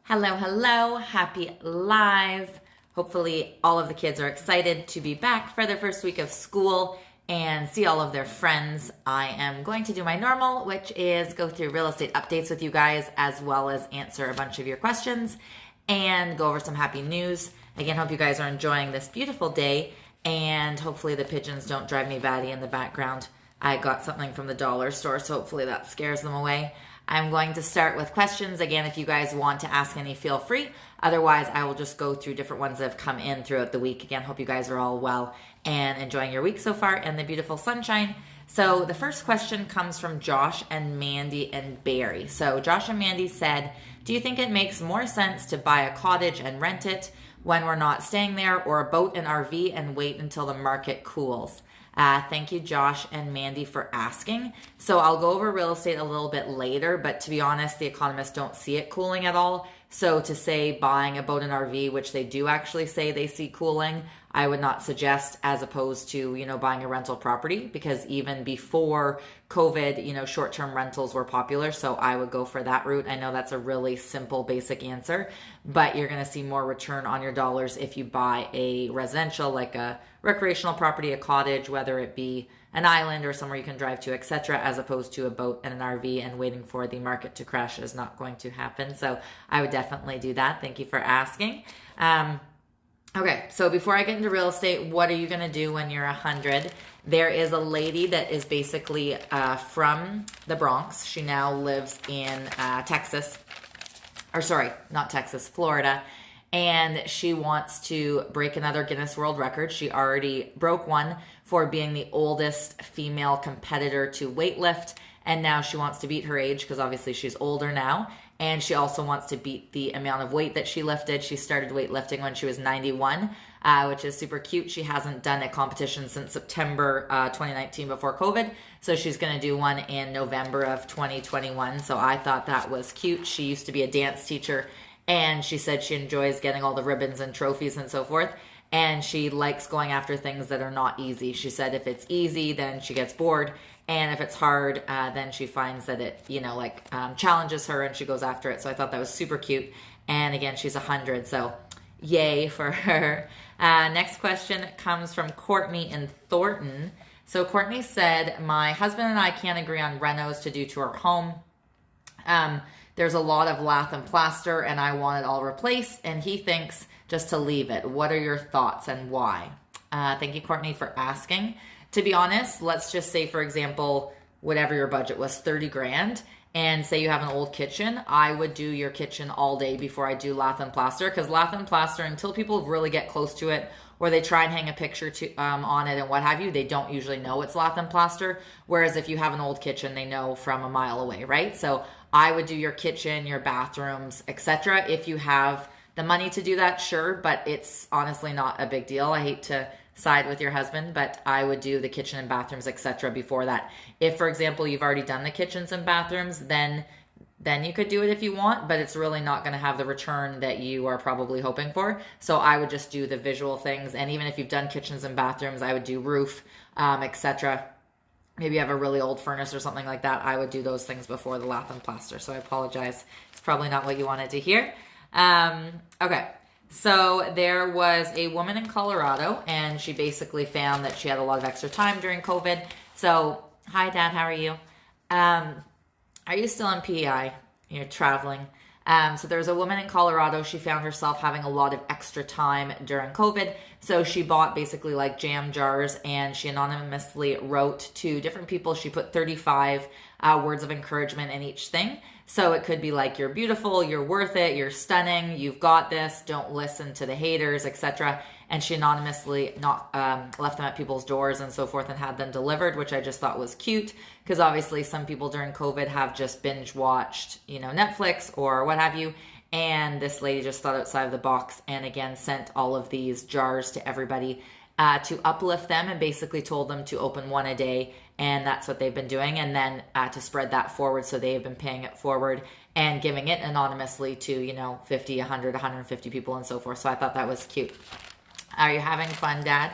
Hello, hello, happy live. Hopefully all of the kids are excited to be back for their first week of school and see all of their friends. I am going to do my normal, which is go through real estate updates with you guys, as well as answer a bunch of your questions and go over some happy news. Again, hope you guys are enjoying this beautiful day, and hopefully the pigeons don't drive me batty in the background. I got something from the dollar store, so hopefully that scares them away. I'm going to start with questions. Again, if you guys want to ask any, feel free. Otherwise, I will just go through different ones that have come in throughout the week. Again, hope you guys are all well and enjoying your week so far and the beautiful sunshine. So the first question comes from Josh and Mandy and Barrie. So Josh and Mandy said, do you think it makes more sense to buy a cottage and rent it when we're not staying there, or a boat and RV and wait until the market cools? Thank you, Josh and Mandy, for asking. So I'll go over real estate a little bit later, but to be honest, the economists don't see it cooling at all. So to say buying a boat and RV, which they do actually say they see cooling, I would not suggest, as opposed to, buying a rental property, because even before COVID, short-term rentals were popular. So I would go for that route. I know that's a really simple, basic answer, but you're going to see more return on your dollars if you buy a residential, like a recreational property, a cottage, whether it be an island or somewhere you can drive to, etc., as opposed to a boat and an RV and waiting for the market to crash is not going to happen. So I would definitely do that. Thank you for asking. Okay, so before I get into real estate, what are you going to do when you're 100? There is a lady that is basically from the Bronx. She now lives in Texas, or sorry, not Texas, Florida. And she wants to break another Guinness World Record. She already broke one for being the oldest female competitor to weightlift. And now she wants to beat her age, because obviously she's older now. And she also wants to beat the amount of weight that she lifted. She started weightlifting when she was 91, which is super cute. She hasn't done a competition since September 2019 before COVID. So she's going to do one in November of 2021. So I thought that was cute. She used to be a dance teacher, and she said she enjoys getting all the ribbons and trophies and so forth. And she likes going after things that are not easy. She said if it's easy, then she gets bored. And if it's hard, then she finds that it, challenges her and she goes after it. So I thought that was super cute. And again, she's 100, so yay for her. Next question comes from Courtney in Thornton. So Courtney said, my husband and I can't agree on renos to do to our home. There's a lot of lath and plaster, and I want it all replaced, and he thinks just to leave it. What are your thoughts and why? Thank you, Courtney, for asking. To be honest, let's just say, for example, whatever your budget was, 30 grand, and say you have an old kitchen, I would do your kitchen all day before I do lath and plaster, because lath and plaster, until people really get close to it, or they try and hang a picture on it and what have you, they don't usually know it's lath and plaster. Whereas if you have an old kitchen, they know from a mile away, right? So I would do your kitchen, your bathrooms, etc. If you have the money to do that, sure, but it's honestly not a big deal. I hate to side with your husband, but I would do the kitchen and bathrooms, etc. before that. If, for example, you've already done the kitchens and bathrooms, then you could do it if you want, but it's really not going to have the return that you are probably hoping for. So I would just do the visual things. And even if you've done kitchens and bathrooms, I would do roof, etc. Maybe you have a really old furnace or something like that. I would do those things before the lath and plaster. So I apologize. It's probably not what you wanted to hear. Okay. So there was a woman in Colorado, and she basically found that she had a lot of extra time during COVID. So, hi, Dad. How are you? Are you still in PEI? You're traveling. So there was a woman in Colorado. She found herself having a lot of extra time during COVID. So she bought basically like jam jars, and she anonymously wrote to different people. She put 35 words of encouragement in each thing. So it could be like, you're beautiful, you're worth it, you're stunning, you've got this, don't listen to the haters, etc. And she anonymously left them at people's doors and so forth and had them delivered, which I just thought was cute, because obviously some people during COVID have just binge watched, Netflix or what have you. And this lady just thought outside of the box and again sent all of these jars to everybody to uplift them, and basically told them to open one a day, and that's what they've been doing, and then to spread that forward. So they've been paying it forward and giving it anonymously to 50, 100, 150 people and so forth. So I thought that was cute. Are you having fun, Dad?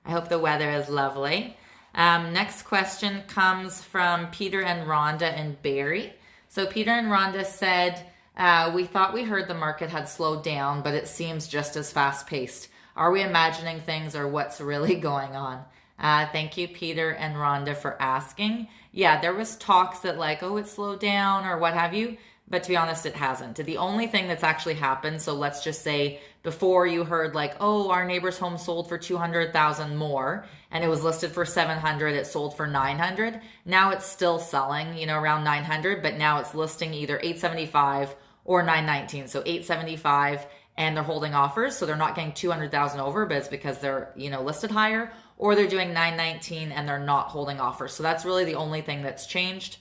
I hope the weather is lovely. Next question comes from Peter and Rhonda in Barrie. So Peter and Rhonda said, We thought we heard the market had slowed down, but it seems just as fast paced. Are we imagining things or what's really going on? Thank you, Peter and Rhonda, for asking. Yeah, there was talks that like, oh, it slowed down or what have you. But to be honest, it hasn't. The only thing that's actually happened, so let's just say before you heard like, oh, our neighbor's home sold for 200,000 more and it was listed for 700, it sold for 900. Now it's still selling, you know, around 900, but now it's listing either 875 or 919. So 875 and they're holding offers. So they're not getting 200,000 over, but it's because they're, you know, listed higher, or they're doing 919 and they're not holding offers. So that's really the only thing that's changed.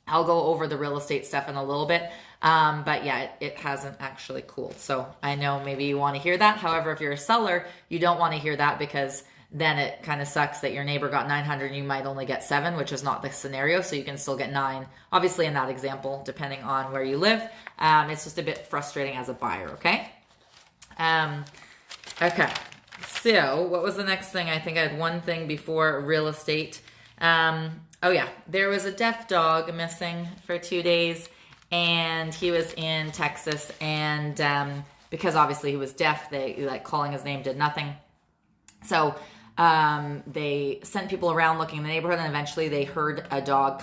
I'll go over the real estate stuff in a little bit. But yeah, it hasn't actually cooled. So I know maybe you want to hear that. However, if you're a seller, you don't want to hear that because then it kind of sucks that your neighbor got 900 and you might only get 7, which is not the scenario. So you can still get 9, obviously in that example, depending on where you live. It's just a bit frustrating as a buyer, okay? Okay, so what was the next thing? I think I had one thing before real estate. Oh yeah, there was a deaf dog missing for 2 days, and he was in Texas, and because obviously he was deaf, they like calling his name did nothing. So they sent people around looking in the neighborhood, and eventually they heard a dog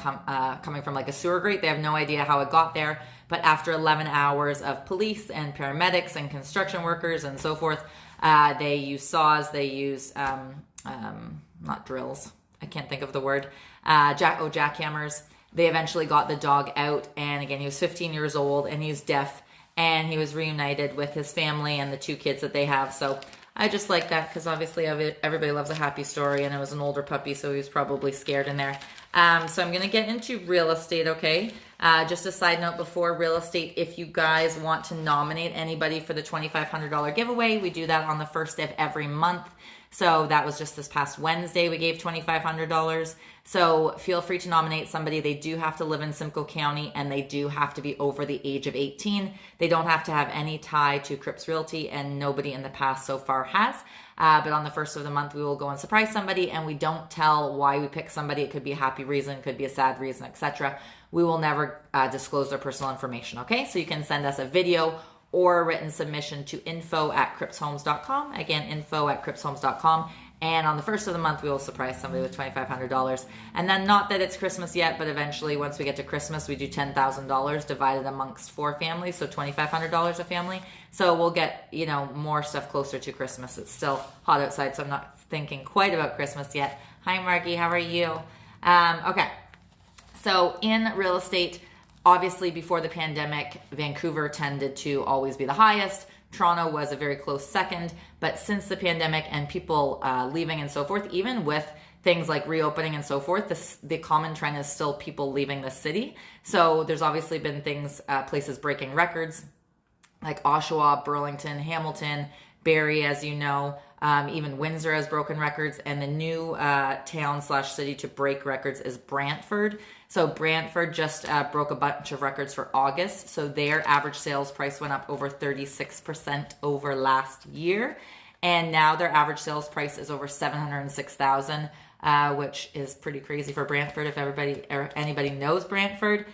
coming from like a sewer grate. They have no idea how it got there, but after 11 hours of police and paramedics and construction workers and so forth, they use saws, they use not drills, I can't think of the word, jackhammers. They eventually got the dog out, and again, he was 15 years old and he was deaf, and he was reunited with his family and the 2 kids that they have. So I just like that because obviously everybody loves a happy story, and it was an older puppy, so he was probably scared in there. So I'm going to get into real estate, okay? Just a side note before real estate, if you guys want to nominate anybody for the $2,500 giveaway, we do that on the first of every month. So that was just this past Wednesday. We gave $2,500. So feel free to nominate somebody. They do have to live in Simcoe County, and they do have to be over the age of 18. They don't have to have any tie to Cripps Realty, and nobody in the past so far has. But on the first of the month, we will go and surprise somebody, and we don't tell why we pick somebody. It could be a happy reason, could be a sad reason, etc. We will never disclose their personal information, okay? So you can send us a video or a written submission to info@crippshomes.com. Again, info@crippshomes.com. And on the first of the month, we will surprise somebody with $2,500. And then not that it's Christmas yet, but eventually once we get to Christmas, we do $10,000 divided amongst 4 families. So $2,500 a family. So we'll get, you know, more stuff closer to Christmas. It's still hot outside, so I'm not thinking quite about Christmas yet. Hi, Marky. How are you? Okay. So in real estate, obviously, before the pandemic, Vancouver tended to always be the highest. Toronto was a very close second. But since the pandemic and people leaving and so forth, even with things like reopening and so forth, the common trend is still people leaving the city. So there's obviously been things, places breaking records like Oshawa, Burlington, Hamilton, Barrie, as you know. Even Windsor has broken records, and the new town/city to break records is Brantford. So Brantford just broke a bunch of records for August. So their average sales price went up over 36% over last year, and now their average sales price is over $706,000, which is pretty crazy for Brantford. If anybody knows Brantford.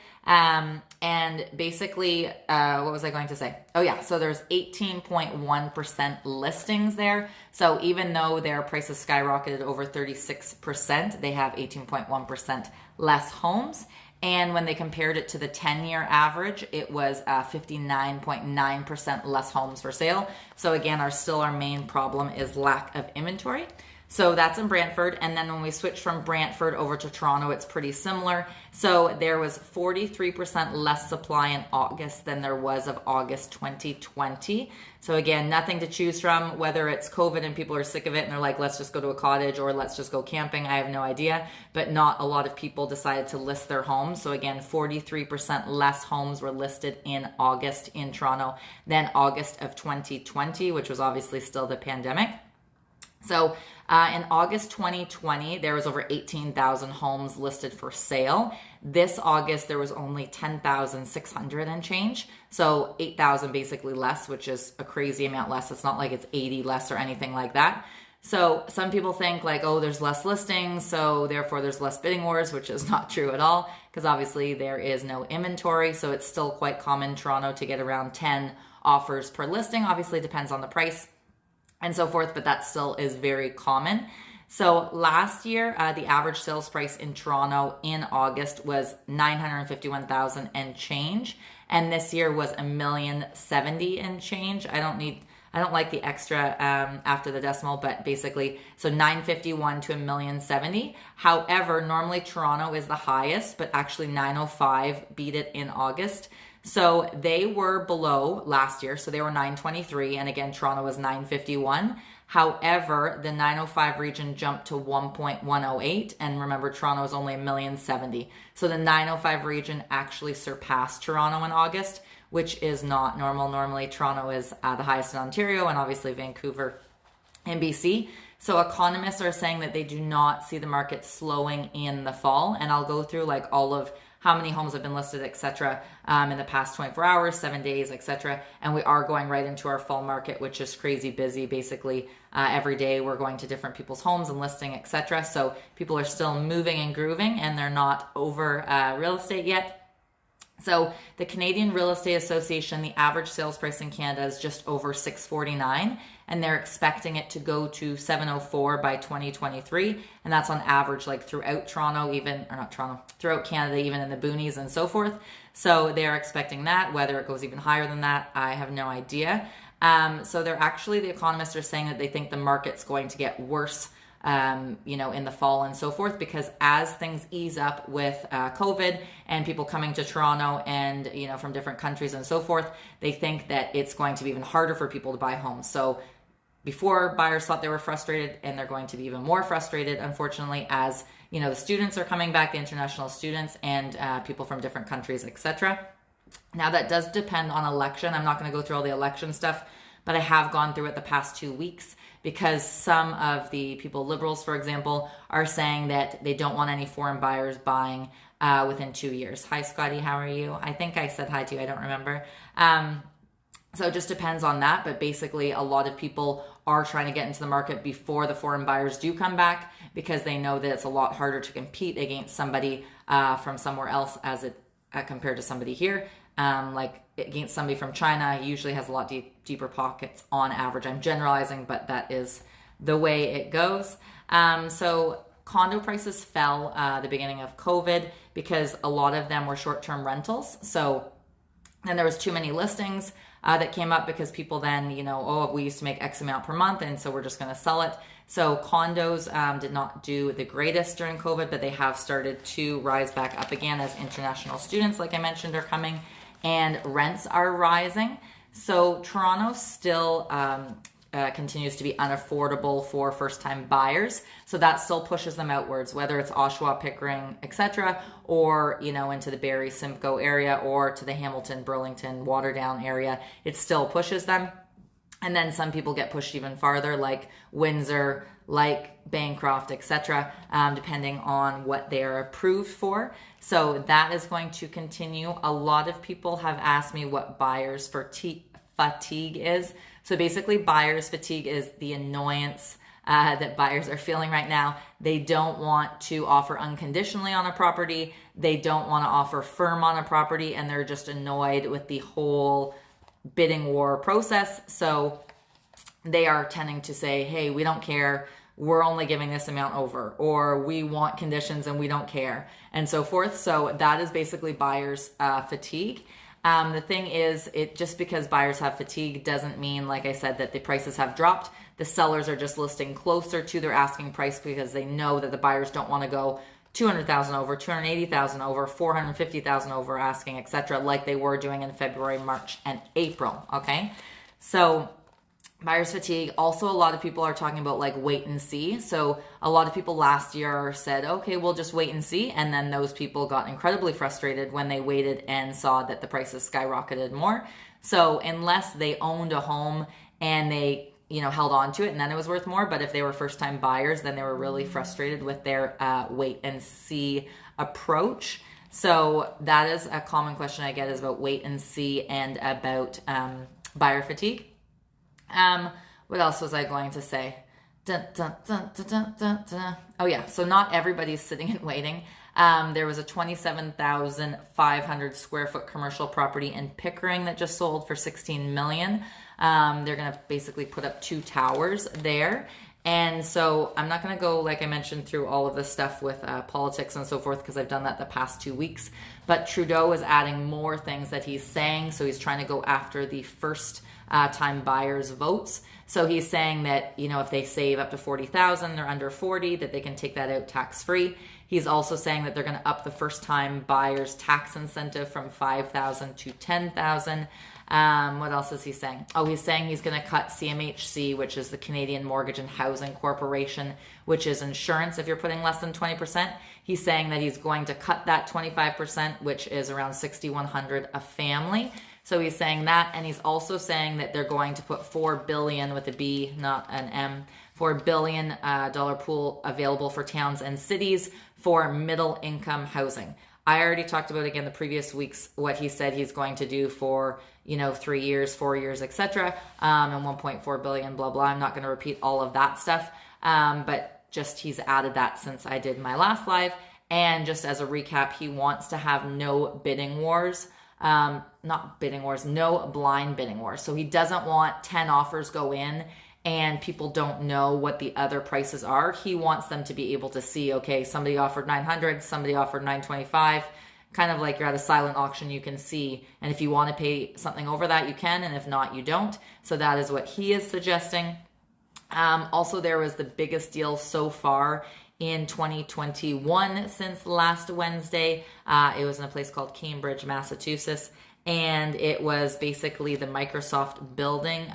And basically, what was I going to say? Oh yeah, so there's 18.1% listings there. So even though their prices skyrocketed over 36%, they have 18.1% less homes. And when they compared it to the 10-year average, it was 59.9% less homes for sale. So again, our main problem is lack of inventory. So that's in Brantford. And then when we switch from Brantford over to Toronto, it's pretty similar. So there was 43% less supply in August than there was of August 2020. So again, nothing to choose from, whether it's COVID and people are sick of it and they're like, let's just go to a cottage or let's just go camping. I have no idea, but not a lot of people decided to list their homes. So again, 43% less homes were listed in August in Toronto than August of 2020, which was obviously still the pandemic. So in August 2020, there was over 18,000 homes listed for sale. This August, there was only 10,600 and change. So 8,000 basically less, which is a crazy amount less. It's not like it's 80 less or anything like that. So some people think like, oh, there's less listings, so therefore there's less bidding wars, which is not true at all, because obviously there is no inventory. So it's still quite common in Toronto to get around 10 offers per listing. Obviously it depends on the price and so forth, but that still is very common. So last year, the average sales price in Toronto in August was $951,000 and change, and this year was $1,070,000 and change. I don't like the extra after the decimal, but basically, so 951 to $1,070,000. However, normally Toronto is the highest, but actually 905 beat it in August. So they were below last year, so they were 923, and again, Toronto was 951. However, the 905 region jumped to 1.108, and remember, Toronto is only $1,070,000. So the 905 region actually surpassed Toronto in August, which is not normal. Normally, Toronto is the highest in Ontario, and obviously Vancouver and BC. So economists are saying that they do not see the market slowing in the fall, and I'll go through like all of how many homes have been listed, etc., in the past 24 hours, 7 days, etc. And we are going right into our fall market, which is crazy busy. Basically, every day we're going to different people's homes and listing, etc. So people are still moving and grooving, and they're not over real estate yet. So the Canadian Real Estate Association, the average sales price in Canada is just over $649, and they're expecting it to go to $704 by 2023, and that's on average, like throughout Toronto, throughout Canada, even in the boonies and so forth. So they're expecting that. Whether it goes even higher than that, I have no idea. So the economists are saying that they think the market's going to get worse in the fall and so forth, because as things ease up with COVID and people coming to Toronto and, from different countries and so forth, they think that it's going to be even harder for people to buy homes. So before, buyers thought they were frustrated, and they're going to be even more frustrated, unfortunately, as, the students are coming back, the international students and people from different countries, etc. Now, that does depend on election. I'm not going to go through all the election stuff, but I have gone through it the past 2 weeks, because some of the people, liberals, for example, are saying that they don't want any foreign buyers buying within 2 years. Hi, Scotty. How are you? I think I said hi to you. I don't remember. So it just depends on that. But basically, a lot of people are trying to get into the market before the foreign buyers do come back, because they know that it's a lot harder to compete against somebody from somewhere else compared to somebody here. Like against somebody from China, usually has a lot deeper pockets on average. I'm generalizing, but that is the way it goes. So condo prices fell the beginning of COVID, because a lot of them were short-term rentals. So then there was too many listings that came up, because people then, we used to make X amount per month, and so we're just going to sell it. So condos did not do the greatest during COVID, but they have started to rise back up again as international students, like I mentioned, are coming, and rents are rising. So Toronto still continues to be unaffordable for first-time buyers. So that still pushes them outwards, whether it's Oshawa, Pickering, etc., or, into the Barrie, Simcoe area, or to the Hamilton, Burlington, Waterdown area. It still pushes them. And then some people get pushed even farther, like Windsor, like Bancroft, etc., depending on what they are approved for. So that is going to continue. A lot of people have asked me what buyer's fatigue is. So basically, buyer's fatigue is the annoyance that buyers are feeling right now. They don't want to offer unconditionally on a property. They don't want to offer firm on a property, and they're just annoyed with the whole bidding war process. So they are tending to say, hey, we don't care, we're only giving this amount over, or we want conditions and we don't care, and so forth. So that is basically buyers fatigue. The thing is, just because buyers have fatigue doesn't mean, like I said, that the prices have dropped. The sellers are just listing closer to their asking price, because they know that the buyers don't want to go 200,000 over, 280,000 over, 450,000 over asking, etc., like they were doing in February, March, and April. Okay, so buyer's fatigue. Also, a lot of people are talking about like wait and see. So a lot of people last year said, okay, we'll just wait and see. And then those people got incredibly frustrated when they waited and saw that the prices skyrocketed more. So unless they owned a home and they, held on to it and then it was worth more. But if they were first time buyers, then they were really frustrated with their wait and see approach. So that is a common question I get, is about wait and see and about buyer fatigue. What else was I going to say? Dun, dun, dun, dun, dun, dun, dun. Oh yeah, so not everybody's sitting and waiting. There was a 27,500 square foot commercial property in Pickering that just sold for 16 million. They're going to basically put up 2 towers there. And so I'm not going to go, like I mentioned, through all of this stuff with politics and so forth, because I've done that the past 2 weeks. But Trudeau is adding more things that he's saying. So he's trying to go after the first time buyers' votes. So he's saying that, if they save up to 40,000, they're under 40, that they can take that out tax-free. He's also saying that they're going to up the first time buyers tax incentive from 5,000 to 10,000. What else is he saying? Oh, he's saying he's going to cut CMHC, which is the Canadian Mortgage and Housing Corporation, which is insurance if you're putting less than 20%. He's saying that he's going to cut that 25%, which is around $6,100 a family. So he's saying that, and he's also saying that they're going to put $4 billion with a B, not an M, $4 billion dollar pool available for towns and cities for middle income housing. I already talked about, again, the previous weeks, what he said he's going to do for, 3 years, 4 years, etc. And 1.4 billion, blah, blah. I'm not going to repeat all of that stuff. But just he's added that since I did my last live. And just as a recap, he wants to have no bidding wars. No blind bidding wars. So he doesn't want 10 offers go in and people don't know what the other prices are. He wants them to be able to see, okay, somebody offered 900, somebody offered 925, kind of like you're at a silent auction, you can see. And if you want to pay something over that, you can. And if not, you don't. So that is what he is suggesting. Also, there was the biggest deal so far in 2021 since last Wednesday. It was in a place called Cambridge, Massachusetts, and it was basically the Microsoft building.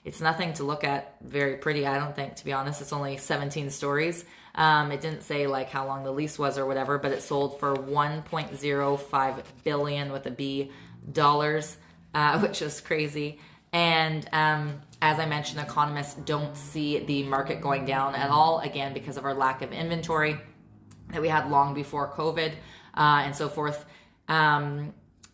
It's nothing to look at, very pretty, I don't think, to be honest. It's only 17 stories. It didn't say like how long the lease was or whatever, but it sold for 1.05 billion with a B dollars, which is crazy. And as I mentioned, economists don't see the market going down at all, again, because of our lack of inventory that we had long before COVID and so forth.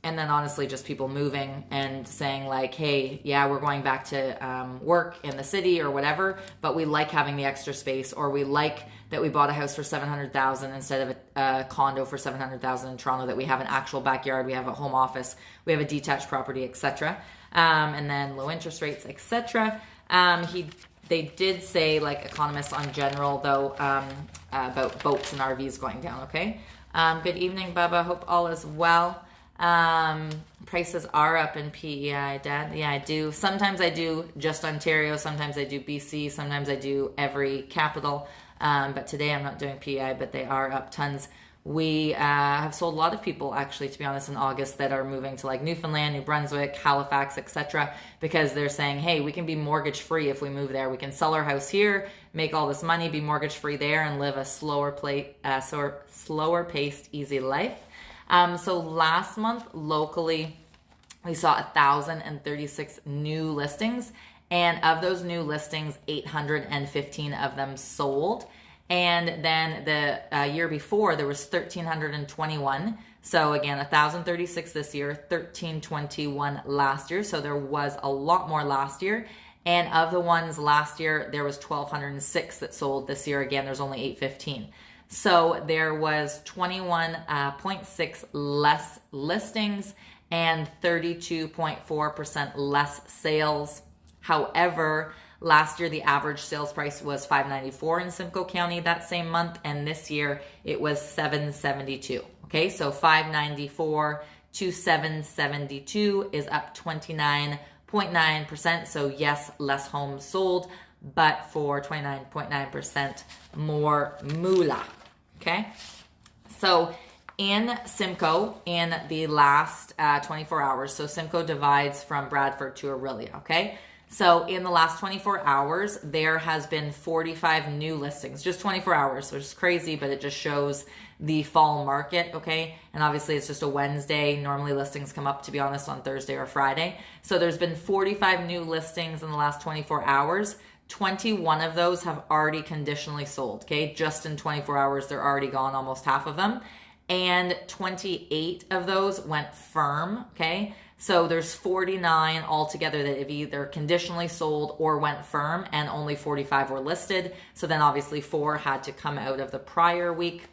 And then honestly, just people moving and saying like, hey, yeah, we're going back to work in the city or whatever, but we like having the extra space, or we like that we bought a house for $700,000 instead of a condo for $700,000 in Toronto, that we have an actual backyard, we have a home office, we have a detached property, etc. And then low interest rates, etc. They did say, like economists on general, though, about boats and RVs going down, okay? Good evening, Bubba. Hope all is well. Prices are up in PEI, Dad. Yeah, I do. Sometimes I do just Ontario. Sometimes I do BC. Sometimes I do every capital. But today I'm not doing PEI, but they are up tons. We have sold a lot of people, actually, to be honest, in August that are moving to like Newfoundland, New Brunswick, Halifax, etc. because they're saying, hey, we can be mortgage free if we move there. We can sell our house here, make all this money, be mortgage free there, and live a slower paced, easy life. So last month, locally, we saw 1,036 new listings. And of those new listings, 815 of them sold. And then the year before, there was 1,321. So again, 1,036 this year, 1,321 last year. So there was a lot more last year. And of the ones last year, there was 1,206 that sold. This year, again, there's only 815. So there was 21.6 less listings and 32.4% less sales. However, last year the average sales price was $594 in Simcoe County that same month, and this year it was $772. Okay, so $594 to $772 is up 29.9%. So yes, less homes sold, but for 29.9% more moolah. Okay, so in Simcoe, in the last 24 hours, so Simcoe divides from Bradford to Orillia, okay? So in the last 24 hours, there has been 45 new listings, just 24 hours, which is crazy, but it just shows the fall market, okay? And obviously it's just a Wednesday. Normally listings come up, to be honest, on Thursday or Friday. So there's been 45 new listings in the last 24 hours. 21 of those have already conditionally sold, okay? Just in 24 hours, they're already gone, almost half of them. And 28 of those went firm, okay? So there's 49 altogether that have either conditionally sold or went firm, and only 45 were listed. So then obviously 4 had to come out of the prior week.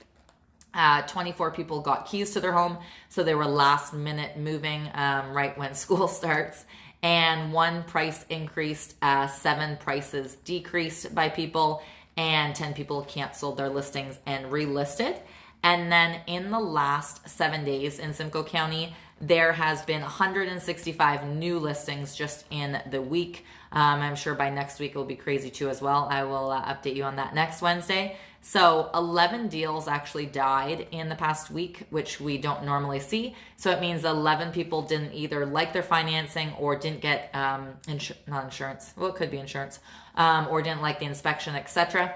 24 people got keys to their home, so they were last minute moving right when school starts. And 1 price increased, 7 prices decreased by people, and 10 people canceled their listings and relisted. And then in the last 7 days in Simcoe County, there has been 165 new listings just in the week. I'm sure by next week it will be crazy too as well. I will update you on that next Wednesday. So 11 deals actually died in the past week, which we don't normally see. So it means 11 people didn't either like their financing or didn't get not insurance. Well, it could be insurance, or didn't like the inspection, etc.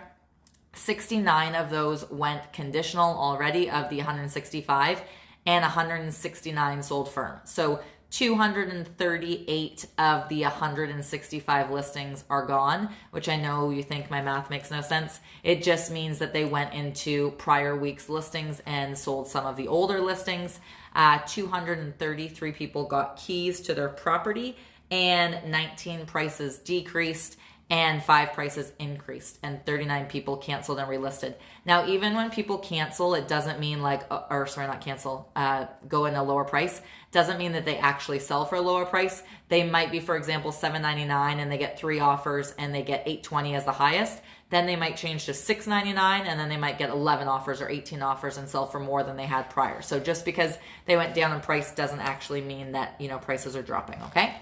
69 of those went conditional already of the 165, and 169 sold firm. So 238 of the 165 listings are gone, which I know you think my math makes no sense. It just means that they went into prior week's listings and sold some of the older listings. 233 people got keys to their property, and 19 prices decreased, and 5 prices increased, and 39 people canceled and relisted. Now, even when people cancel, it doesn't mean go in a lower price, doesn't mean that they actually sell for a lower price. They might be, for example, $7.99 and they get 3 offers and they get $8.20 as the highest. Then they might change to $6.99 and then they might get 11 offers or 18 offers and sell for more than they had prior. So just because they went down in price doesn't actually mean that, prices are dropping, okay?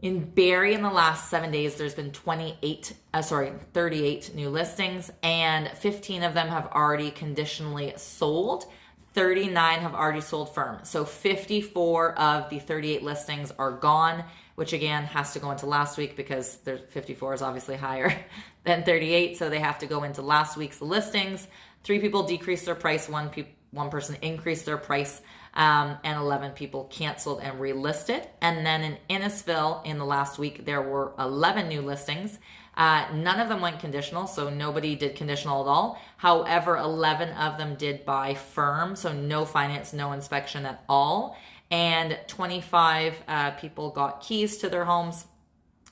In Barrie, in the last 7 days, there's been 38 new listings, and 15 of them have already conditionally sold. 39 have already sold firm. So 54 of the 38 listings are gone, which again has to go into last week because 54 is obviously higher than 38. So they have to go into last week's listings. 3 people decreased their price, one person increased their price, and 11 people canceled and relisted. And then in Innisfil, in the last week, there were 11 new listings. None of them went conditional, so nobody did conditional at all. However, 11 of them did buy firm, so no finance, no inspection at all. And 25 people got keys to their homes.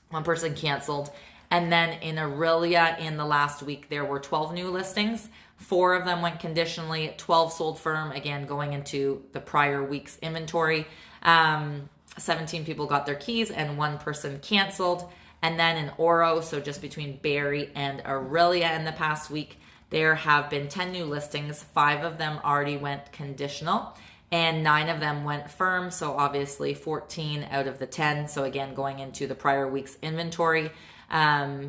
1 person canceled. And then in Aurelia, in the last week, there were 12 new listings. 4 of them went conditionally, 12 sold firm, again, going into the prior week's inventory. 17 people got their keys and 1 person canceled. And then in Oro, so just between Barrie and Aurelia in the past week, there have been 10 new listings. 5 of them already went conditional and 9 of them went firm. So obviously 14 out of the 10. So again, going into the prior week's inventory,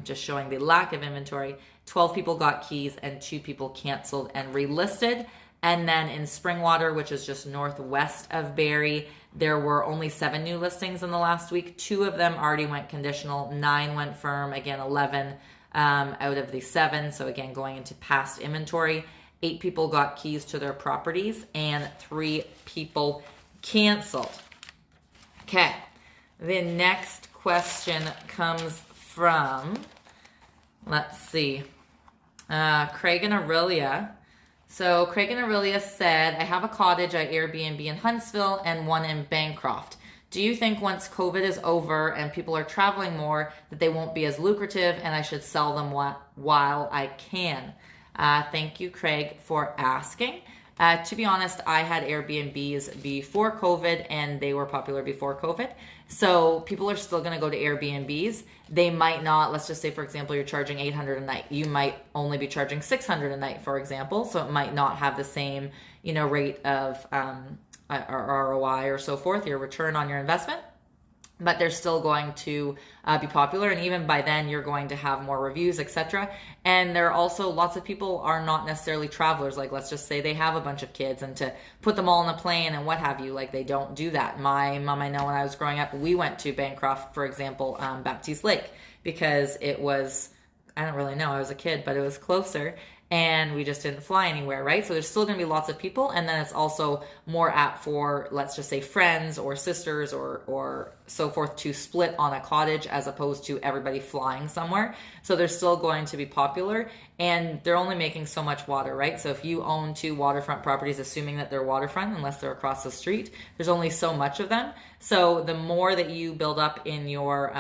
just showing the lack of inventory. 12 people got keys and 2 people canceled and relisted. And then in Springwater, which is just northwest of Barrie, there were only 7 new listings in the last week. 2 of them already went conditional, 9 went firm, again 11 out of the 7. So again, going into past inventory. 8 people got keys to their properties and 3 people canceled. Okay, the next question comes from, let's see, Craig and Aurelia. So Craig and Aurelia said, I have a cottage at Airbnb in Huntsville and 1 in Bancroft. Do you think once COVID is over and people are traveling more that they won't be as lucrative and I should sell them while I can? Thank you, Craig, for asking. To be honest, I had Airbnbs before COVID and they were popular before COVID. So people are still going to go to Airbnbs. They might not, let's just say, for example, you're charging $800 a night. You might only be charging $600 a night, for example. So it might not have the same, rate of ROI or so forth, your return on your investment. But they're still going to be popular, and even by then you're going to have more reviews, etc. And there are also lots of people are not necessarily travelers. Like, let's just say they have a bunch of kids, and to put them all on a plane and what have you, like, they don't do that. My mom, I know when I was growing up, we went to Bancroft, for example, Baptiste Lake, because it was, I don't really know, I was a kid, but it was closer. and we just didn't fly anywhere, right? So there's still going to be lots of people, and then it's also more apt for, let's just say, friends or sisters or so forth to split on a cottage as opposed to everybody flying somewhere. So they're still going to be popular, and they're only making so much water, right? So if you own 2 waterfront properties, assuming that they're waterfront, unless they're across the street, there's only so much of them. So the more that you build up in your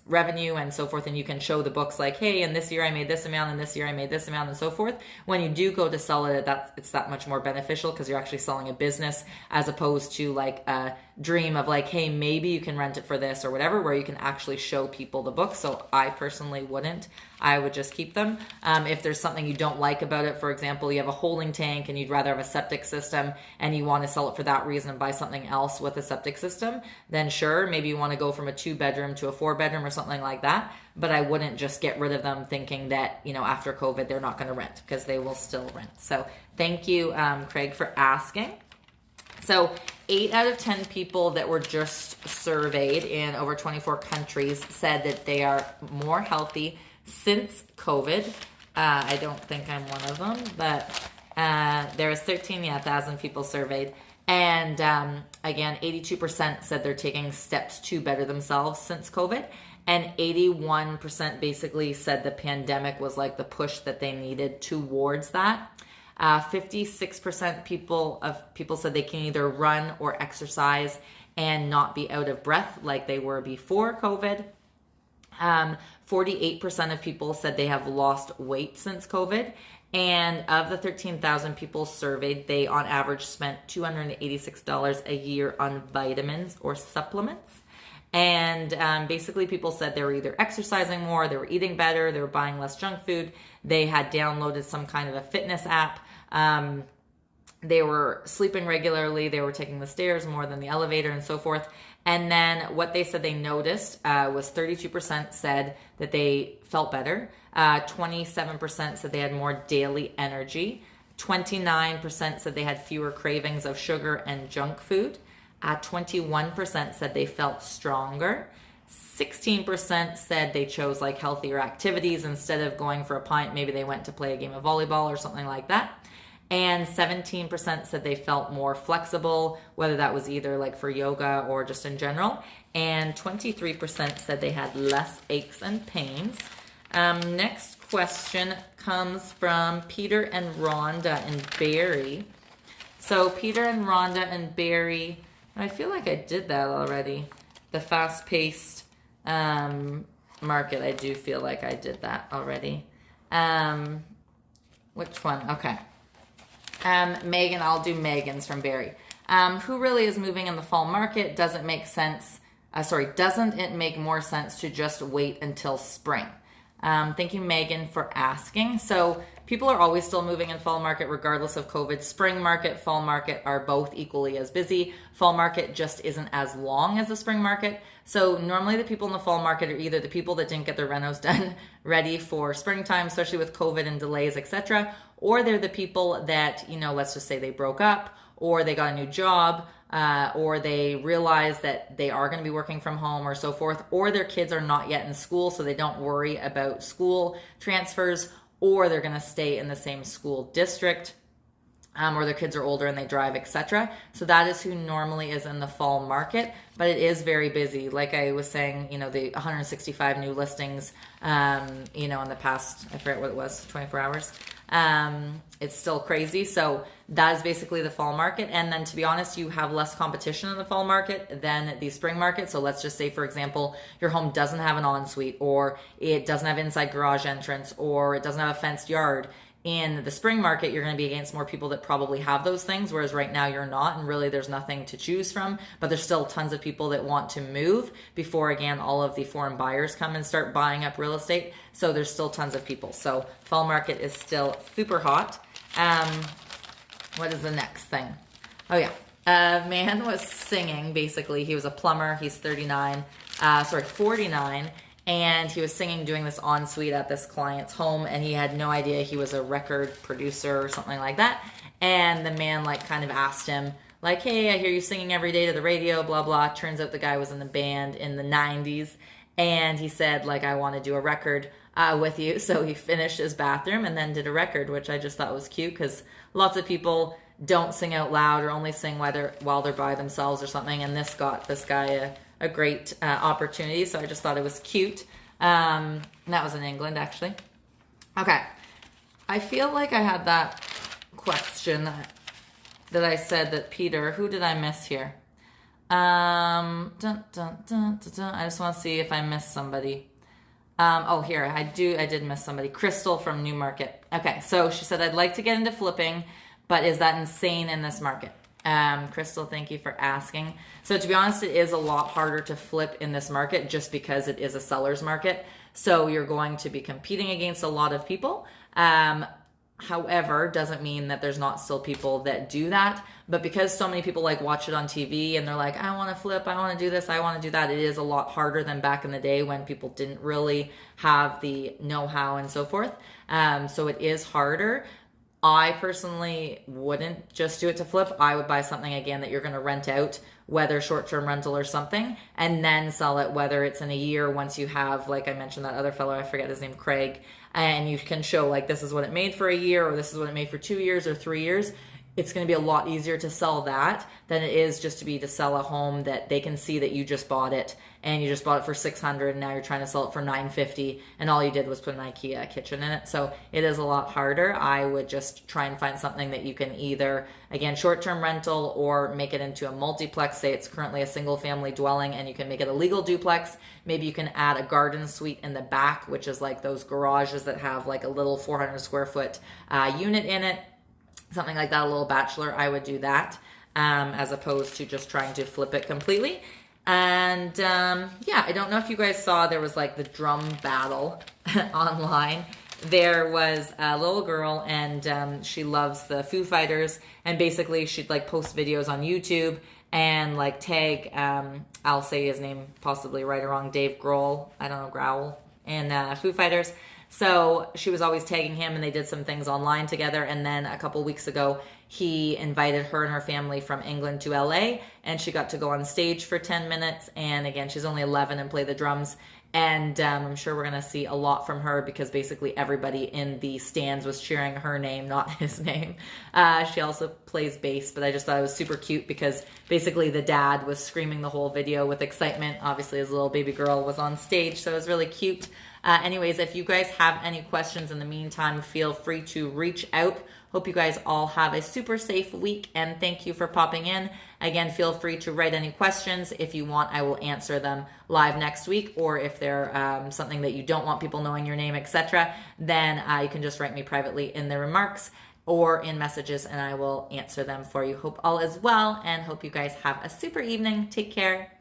revenue and so forth, and you can show the books like, hey, and this year I made this amount, and this year I made this amount, and so forth. When you do go to sell it, it's that much more beneficial because you're actually selling a business as opposed to like a dream of like, hey, maybe you can rent it for this or whatever, where you can actually show people the book. So I personally wouldn't. I would just keep them. If there's something you don't like about it, for example, you have a holding tank and you'd rather have a septic system and you want to sell it for that reason and buy something else with a septic system, then sure, maybe you want to go from a 2-bedroom to a 4-bedroom or something like that. But I wouldn't just get rid of them thinking that, after COVID, they're not going to rent, because they will still rent. So thank you, Craig, for asking. So 8 out of 10 people that were just surveyed in over 24 countries said that they are more healthy since COVID. I don't think I'm one of them, but there was 13,000 people surveyed. And again, 82% said they're taking steps to better themselves since COVID. And 81% basically said the pandemic was like the push that they needed towards that. 56% people said they can either run or exercise and not be out of breath like they were before COVID. 48% of people said they have lost weight since COVID. And of the 13,000 people surveyed, they on average spent $286 a year on vitamins or supplements. And basically people said they were either exercising more, they were eating better, they were buying less junk food, they had downloaded some kind of a fitness app, they were sleeping regularly, they were taking the stairs more than the elevator and so forth. And then what they said they noticed was 32% said that they felt better, 27% said they had more daily energy, 29% said they had fewer cravings of sugar and junk food, 21% said they felt stronger, 16% said they chose like healthier activities. Instead of going for a pint, maybe they went to play a game of volleyball or something like that. And 17% said they felt more flexible, whether that was either like for yoga or just in general. And 23% said they had less aches and pains. Next question comes from Peter and Rhonda and Barrie. So Peter and Rhonda and Barrie, I feel like I did that already. The fast-paced market, I do feel like I did that already. Which one? Okay. Megan, I'll do Megan's from Barrie. Who really is moving in the fall market? Doesn't it make more sense to just wait until spring? Thank you, Megan, for asking. So people are always still moving in fall market regardless of COVID. Spring market, fall market are both equally as busy. Fall market just isn't as long as the spring market. So normally the people in the fall market are either the people that didn't get their renos done ready for springtime, especially with COVID and delays, etc., or they're the people that, let's just say they broke up or they got a new job, or they realize that they are going to be working from home or so forth, or their kids are not yet in school, so they don't worry about school transfers, or they're going to stay in the same school district, or their kids are older and they drive, etc. So that is who normally is in the fall market, but it is very busy. Like I was saying, the 165 new listings, in the past, I forget what it was, 24 hours. It's still crazy. So that is basically the fall market. And then to be honest, you have less competition in the fall market than the spring market. So let's just say, for example, your home doesn't have an ensuite, or it doesn't have inside garage entrance, or it doesn't have a fenced yard. In the spring market, you're going to be against more people that probably have those things, whereas right now you're not, and really there's nothing to choose from, but there's still tons of people that want to move before, again, all of the foreign buyers come and start buying up real estate. So there's still tons of people. So fall market is still super hot. What is the next thing? Oh yeah. A man was singing, basically. He was a plumber. He's 49, and he was singing, doing this ensuite at this client's home, and he had no idea he was a record producer or something like that. And the man kind of asked him, hey, I hear you singing every day to the radio, blah, blah. Turns out the guy was in the band in the 90s. And he said, I want to do a record with you. So he finished his bathroom and then did a record, which I just thought was cute because lots of people don't sing out loud or only sing while they're by themselves or something. And this got this guy a great opportunity. So I just thought it was cute. And that was in England, actually. Okay. I feel like I had that question that I said that Peter, who did I miss here? I just want to see if I missed somebody. Oh, here, I did miss somebody. Crystal from Newmarket. Okay, so she said, I'd like to get into flipping, but is that insane in this market? Crystal, thank you for asking. So to be honest, it is a lot harder to flip in this market just because it is a seller's market. So you're going to be competing against a lot of people. However, doesn't mean that there's not still people that do that. But because so many people like watch it on TV and they're like, I want to flip, I want to do this, I want to do that. It is a lot harder than back in the day when people didn't really have the know-how and so forth. So it is harder. I personally wouldn't just do it to flip. I would buy something again that you're going to rent out, whether short-term rental or something, and then sell it, whether it's in a year once you have, like I mentioned, that other fellow, I forget his name, Craig, and you can show like this is what it made for a year or this is what it made for 2 years or 3 years. It's going to be a lot easier to sell that than it is just to sell a home that they can see that you just bought it and you just bought it for $600 and now you're trying to sell it for $950 and all you did was put an IKEA kitchen in it. So it is a lot harder. I would just try and find something that you can either, again, short-term rental or make it into a multiplex. Say it's currently a single family dwelling and you can make it a legal duplex. Maybe you can add a garden suite in the back, which is like those garages that have like a little 400 square foot unit in it. Something like that, a little bachelor, I would do that as opposed to just trying to flip it completely. And yeah, I don't know if you guys saw, there was like the drum battle online. There was a little girl and she loves the Foo Fighters, and basically she'd like post videos on YouTube and like tag, I'll say his name possibly right or wrong, Dave Grohl, I don't know, Growl, and Foo Fighters. So she was always tagging him and they did some things online together. And then a couple weeks ago, he invited her and her family from England to LA and she got to go on stage for 10 minutes. And again, she's only 11 and play the drums. And I'm sure we're going to see a lot from her because basically everybody in the stands was cheering her name, not his name. She also plays bass, but I just thought it was super cute because basically the dad was screaming the whole video with excitement. Obviously his little baby girl was on stage, so it was really cute. Anyways, if you guys have any questions in the meantime, feel free to reach out. Hope you guys all have a super safe week and thank you for popping in. Again, feel free to write any questions. If you want, I will answer them live next week, or if they're something that you don't want people knowing your name, etc., then you can just write me privately in the remarks or in messages and I will answer them for you. Hope all is well and hope you guys have a super evening. Take care.